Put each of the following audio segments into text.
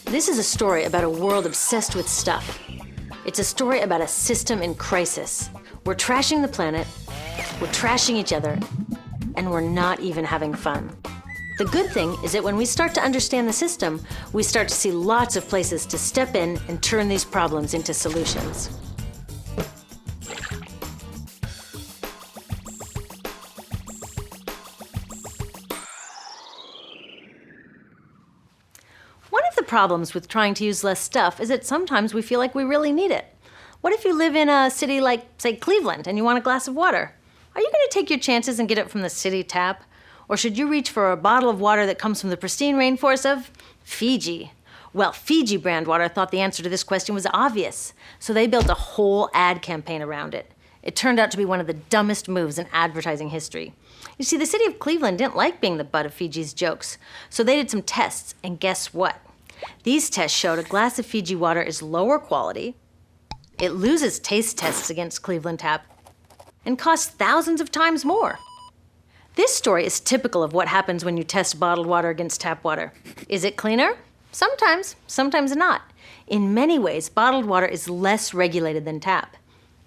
This is a story about a world obsessed with stuff. It's a story about a system in crisis. We're trashing the planet, we're trashing each other, and we're not even having fun. The good thing is that when we start to understand the system, we start to see lots of places to step in and turn these problems into solutions. One of the problems with trying to use less stuff is that sometimes we feel like we really need it. What if you live in a city like, say, Cleveland, and you want a glass of water? Are you going to take your chances and get it from the city tap? Or should you reach for a bottle of water that comes from the pristine rainforest of Fiji? Well, Fiji brand water thought the answer to this question was obvious, so they built a whole ad campaign around it. It turned out to be one of the dumbest moves in advertising history. You see, the city of Cleveland didn't like being the butt of Fiji's jokes, so they did some tests, and guess what? These tests showed a glass of Fiji water is lower quality, it loses taste tests against Cleveland tap, and costs thousands of times more. This story is typical of what happens when you test bottled water against tap water. Is it cleaner? Sometimes, sometimes not. In many ways, bottled water is less regulated than tap.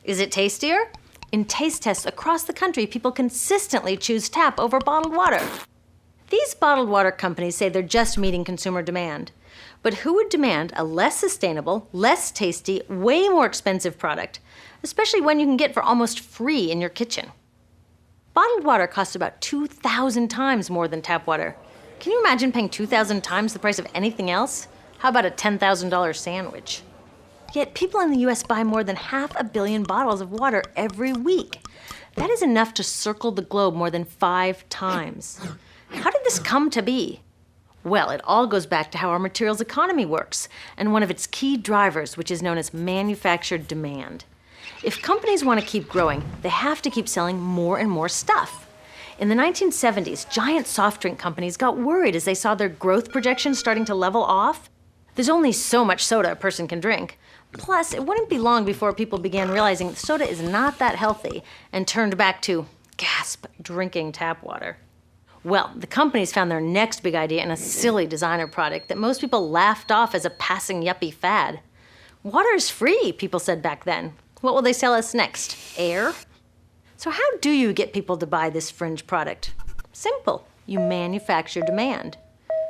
Is it tastier? In taste tests across the country, people consistently choose tap over bottled water. These bottled water companies say they're just meeting consumer demand. But who would demand a less sustainable, less tasty, way more expensive product, especially one you can get for almost free in your kitchen? Bottled water costs about 2,000 times more than tap water. Can you imagine paying 2,000 times the price of anything else? How about a $10,000 sandwich? Yet people in the US buy more than 500 million bottles of water every week. That is enough to circle the globe more than 5 times. How did this come to be? Well, it all goes back to how our materials economy works, and one of its key drivers, which is known as manufactured demand. If companies want to keep growing, they have to keep selling more and more stuff. In the 1970s, giant soft drink companies got worried as they saw their growth projections starting to level off. There's only so much soda a person can drink. Plus, it wouldn't be long before people began realizing that soda is not that healthy and turned back to, gasp, drinking tap water. Well, the companies found their next big idea in a silly designer product that most people laughed off as a passing yuppie fad. Water is free, people said back then. What will they sell us next? Air? So how do you get people to buy this fringe product? Simple. You manufacture demand.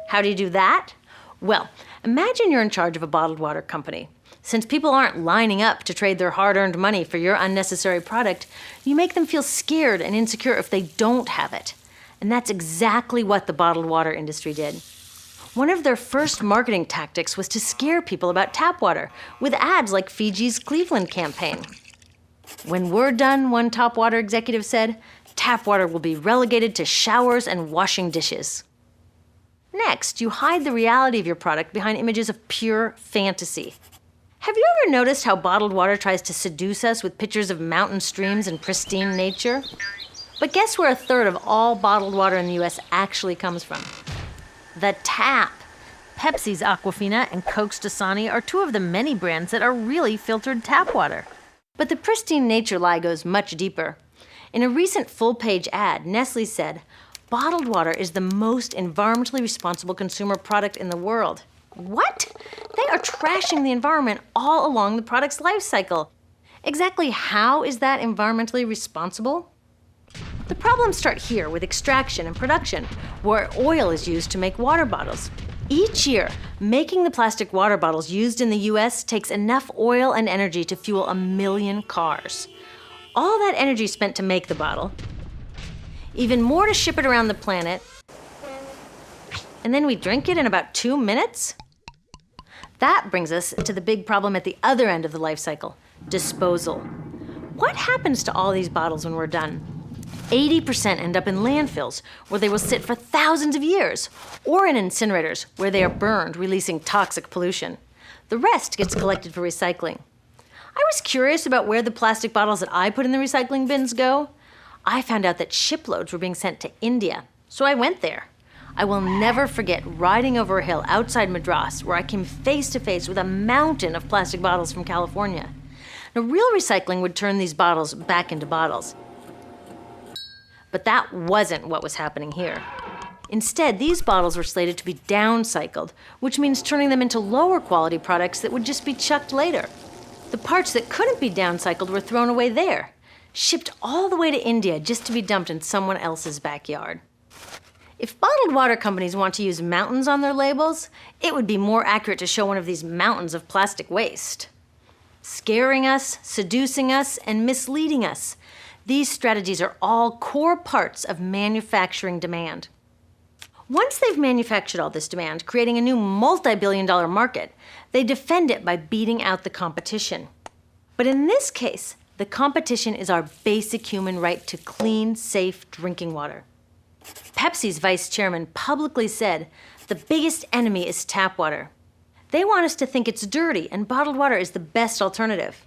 How do you do that? Well, imagine you're in charge of a bottled water company. Since people aren't lining up to trade their hard-earned money for your unnecessary product, you make them feel scared and insecure if they don't have it. And that's exactly what the bottled water industry did. One of their first marketing tactics was to scare people about tap water with ads like Fiji's Cleveland campaign. When we're done, one top water executive said, tap water will be relegated to showers and washing dishes. Next, you hide the reality of your product behind images of pure fantasy. Have you ever noticed how bottled water tries to seduce us with pictures of mountain streams and pristine nature? But guess where 1/3 of all bottled water in the US actually comes from? The tap. Pepsi's Aquafina and Coke's Dasani are 2 of the many brands that are really filtered tap water. But the pristine nature lie goes much deeper. In a recent full-page ad, Nestle said, bottled water is the most environmentally responsible consumer product in the world. What? They are trashing the environment all along the product's life cycle. Exactly how is that environmentally responsible? The problems start here with extraction and production, where oil is used to make water bottles. Each year, making the plastic water bottles used in the US takes enough oil and energy to fuel 1 million cars. All that energy spent to make the bottle, even more to ship it around the planet, and then we drink it in about 2 minutes? That brings us to the big problem at the other end of the life cycle, disposal. What happens to all these bottles when we're done? 80% end up in landfills, where they will sit for thousands of years, or in incinerators, where they are burned, releasing toxic pollution. The rest gets collected for recycling. I was curious about where the plastic bottles that I put in the recycling bins go. I found out that shiploads were being sent to India, so I went there. I will never forget riding over a hill outside Madras, where I came face to face with a mountain of plastic bottles from California. Now, real recycling would turn these bottles back into bottles. But that wasn't what was happening here. Instead, these bottles were slated to be downcycled, which means turning them into lower quality products that would just be chucked later. The parts that couldn't be downcycled were thrown away there, shipped all the way to India just to be dumped in someone else's backyard. If bottled water companies want to use mountains on their labels, it would be more accurate to show one of these mountains of plastic waste. Scaring us, seducing us, and misleading us. These strategies are all core parts of manufacturing demand. Once they've manufactured all this demand, creating a new multi-billion-dollar market, they defend it by beating out the competition. But in this case, the competition is our basic human right to clean, safe drinking water. Pepsi's vice chairman publicly said, "The biggest enemy is tap water." They want us to think it's dirty and bottled water is the best alternative.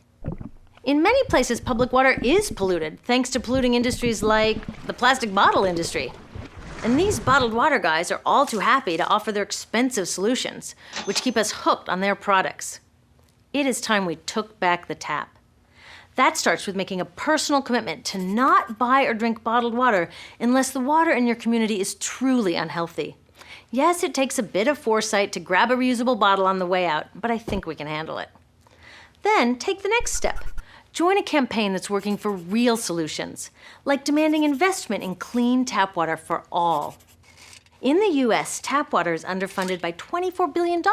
In many places, public water is polluted, thanks to polluting industries like the plastic bottle industry. And these bottled water guys are all too happy to offer their expensive solutions, which keep us hooked on their products. It is time we took back the tap. That starts with making a personal commitment to not buy or drink bottled water unless the water in your community is truly unhealthy. Yes, it takes a bit of foresight to grab a reusable bottle on the way out, but I think we can handle it. Then take the next step. Join a campaign that's working for real solutions, like demanding investment in clean tap water for all. In the US, tap water is underfunded by $24 billion,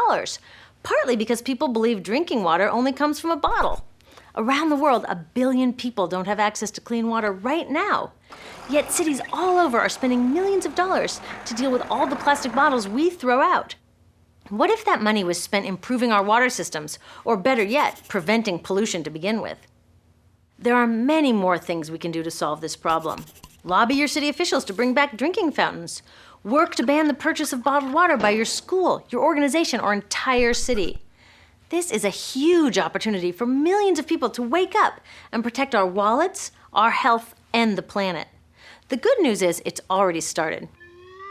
partly because people believe drinking water only comes from a bottle. Around the world, 1 billion people don't have access to clean water right now. Yet cities all over are spending millions of dollars to deal with all the plastic bottles we throw out. What if that money was spent improving our water systems, or better yet, preventing pollution to begin with? There are many more things we can do to solve this problem. Lobby your city officials to bring back drinking fountains. Work to ban the purchase of bottled water by your school, your organization, or entire city. This is a huge opportunity for millions of people to wake up and protect our wallets, our health, and the planet. The good news is it's already started.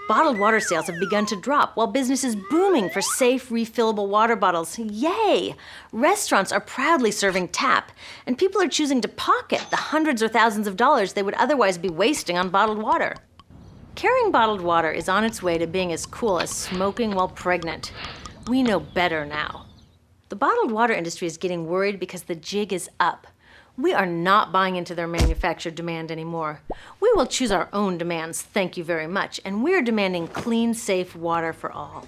Bottled water sales have begun to drop while business is booming for safe, refillable water bottles. Yay! Restaurants are proudly serving tap, and people are choosing to pocket the hundreds or thousands of dollars they would otherwise be wasting on bottled water. Carrying bottled water is on its way to being as cool as smoking while pregnant. We know better now. The bottled water industry is getting worried because the jig is up. We are not buying into their manufactured demand anymore. We will choose our own demands, thank you very much, and we're demanding clean, safe water for all.